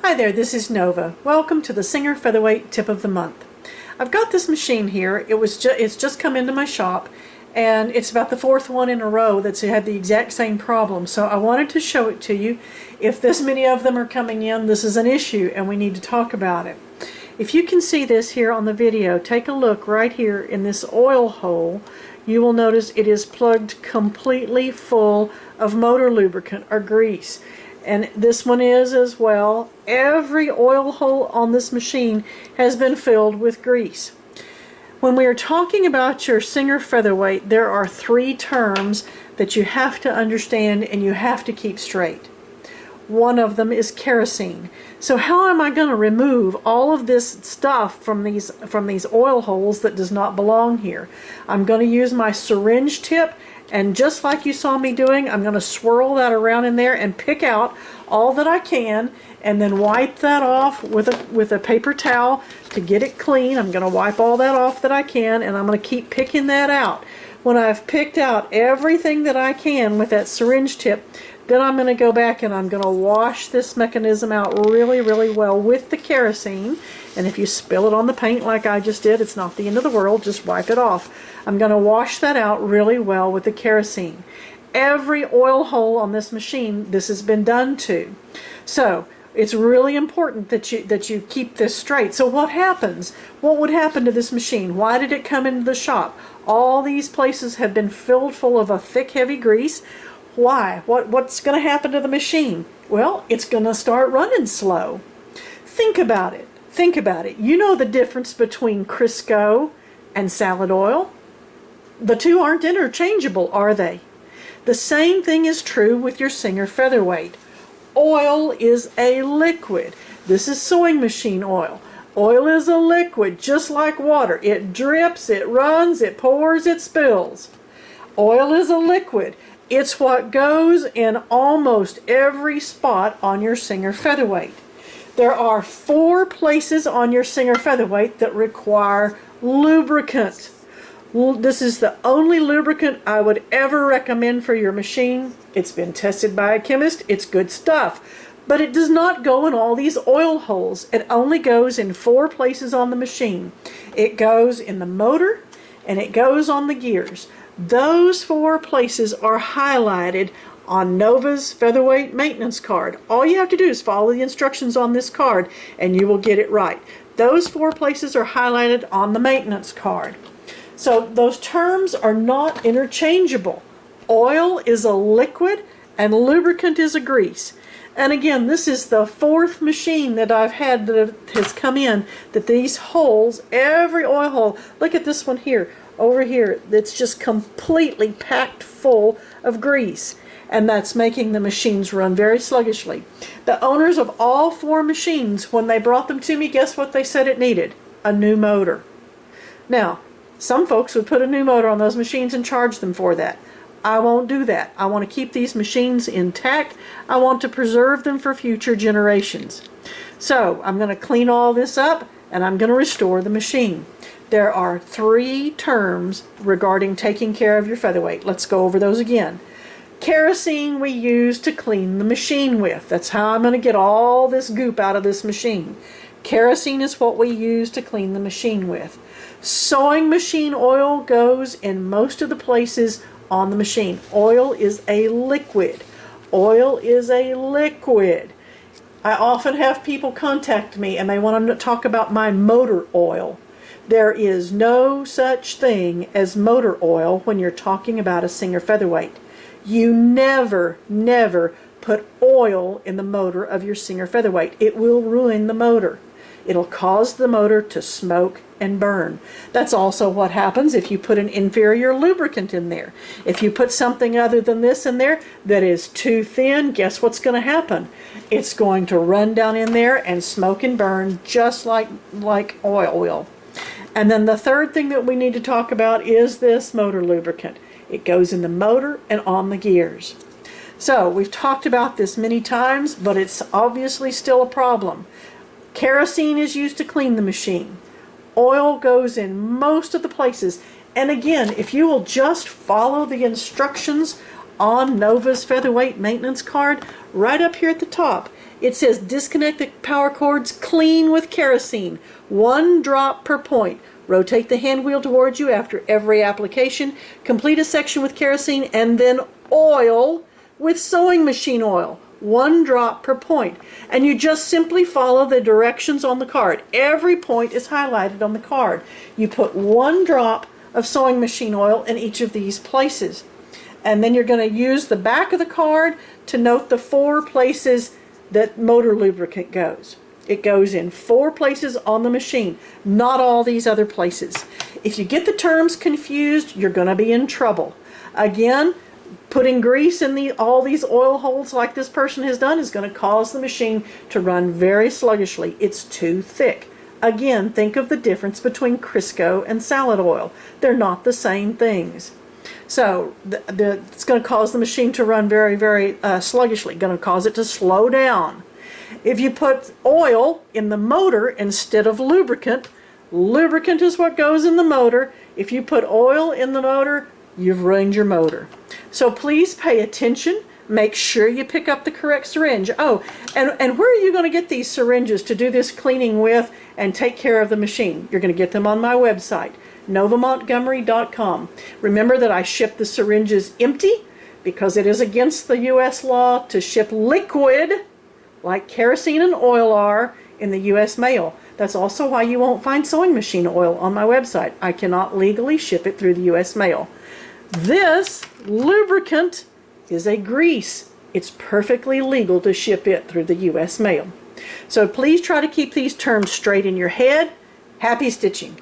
Hi there, this is Nova. Welcome to the Singer Featherweight Tip of the Month. I've got this machine here. It's just come into my shop, and it's about the fourth one in a row that's had the exact same problem. So I wanted to show it to you. If this many of them are coming in, this is an issue and we need to talk about it. If you can see this here on the video, take a look right here in this oil hole. You will notice it is plugged completely full of motor lubricant or grease. And this one is as well. Every oil hole on this machine has been filled with grease. When we are talking about your Singer Featherweight, there are three terms that you have to understand and you have to keep straight. One of them is kerosene. So how am I going to remove all of this stuff from these oil holes that does not belong here? I'm going to use my syringe tip, and just like you saw me doing, I'm going to swirl that around in there and pick out all that I can, and then wipe that off with a paper towel to get it clean. I'm going to wipe all that off that I can, and I'm going to keep picking that out. When I've picked out everything that I can with that syringe tip, then I'm going to go back and I'm going to wash this mechanism out really, really well with the kerosene. And if you spill it on the paint like I just did, it's not the end of the world, just wipe it off. I'm going to wash that out really well with the kerosene. Every oil hole on this machine, this has been done to. So it's really important that you keep this straight. So what happens? What would happen to this machine? Why did it come into the shop? All these places have been filled full of a thick, heavy grease. Why? What's going to happen to the machine? Well, it's going to start running slow. Think about it. Think about it. You know the difference between Crisco and salad oil? The two aren't interchangeable, are they? The same thing is true with your Singer Featherweight. Oil is a liquid. This is sewing machine oil. Oil is a liquid, just like water. It drips, it runs, it pours, it spills. Oil is a liquid. It's what goes in almost every spot on your Singer Featherweight. There are 4 places on your Singer Featherweight that require lubricant. This is the only lubricant I would ever recommend for your machine. It's been tested by a chemist. It's good stuff. But it does not go in all these oil holes. It only goes in 4 places on the machine. It goes in the motor and it goes on the gears. Those 4 places are highlighted on Nova's Featherweight maintenance card. All you have to do is follow the instructions on this card and you will get it right. Those 4 places are highlighted on the maintenance card. So those terms are not interchangeable. Oil is a liquid and lubricant is a grease. And again, this is the 4th machine that I've had that has come in, that these holes, every oil hole, look at this one here, over here, that's just completely packed full of grease. And that's making the machines run very sluggishly. The owners of all 4 machines, when they brought them to me, guess what they said it needed? A new motor. Now, some folks would put a new motor on those machines and charge them for that. I won't do that. I want to keep these machines intact. I want to preserve them for future generations. So I'm going to clean all this up and I'm going to restore the machine. There are 3 terms regarding taking care of your featherweight. Let's go over those again. Kerosene we use to clean the machine with. That's how I'm going to get all this goop out of this machine. Kerosene is what we use to clean the machine with. Sewing machine oil goes in most of the places on the machine. Oil is a liquid. Oil is a liquid. I often have people contact me and they want to talk about my motor oil. There is no such thing as motor oil when you're talking about a Singer Featherweight. You never, never put oil in the motor of your Singer Featherweight. It will ruin the motor. It'll cause the motor to smoke and burn. That's also what happens if you put an inferior lubricant in there. If you put something other than this in there that is too thin, guess what's going to happen? It's going to run down in there and smoke and burn just like oil will. And then the third thing that we need to talk about is this motor lubricant. It goes in the motor and on the gears. So we've talked about this many times, but it's obviously still a problem. Kerosene is used to clean the machine. Oil goes in most of the places. And again, if you will just follow the instructions on Nova's Featherweight maintenance card, right up here at the top, It says disconnect the power cords clean with kerosene, 1 drop per point. Rotate the hand wheel towards you after every application. Complete a section with kerosene and then oil with sewing machine oil, 1 drop per point. And you just simply follow the directions on the card. Every point is highlighted on the card. You put 1 drop of sewing machine oil in each of these places. And then you're going to use the back of the card to note the 4 places that motor lubricant goes. It goes in 4 places on the machine, not all these other places. If you get the terms confused, you're going to be in trouble. Again, putting grease in all these oil holes like this person has done is going to cause the machine to run very sluggishly. It's too thick. Again, think of the difference between Crisco and salad oil. They're not the same things. So it's going to cause the machine to run very, very sluggishly. Going to cause it to slow down. If you put oil in the motor instead of lubricant, lubricant is what goes in the motor. If you put oil in the motor, you've ruined your motor. So please pay attention. Make sure you pick up the correct syringe. Oh, and where are you going to get these syringes to do this cleaning with and take care of the machine? You're going to get them on my website, novamontgomery.com. Remember that I ship the syringes empty because it is against the U.S. law to ship liquid like kerosene and oil are in the U.S. mail. That's also why you won't find sewing machine oil on my website. I cannot legally ship it through the U.S. mail. This lubricant is a grease. It's perfectly legal to ship it through the U.S. mail. So please try to keep these terms straight in your head. Happy stitching.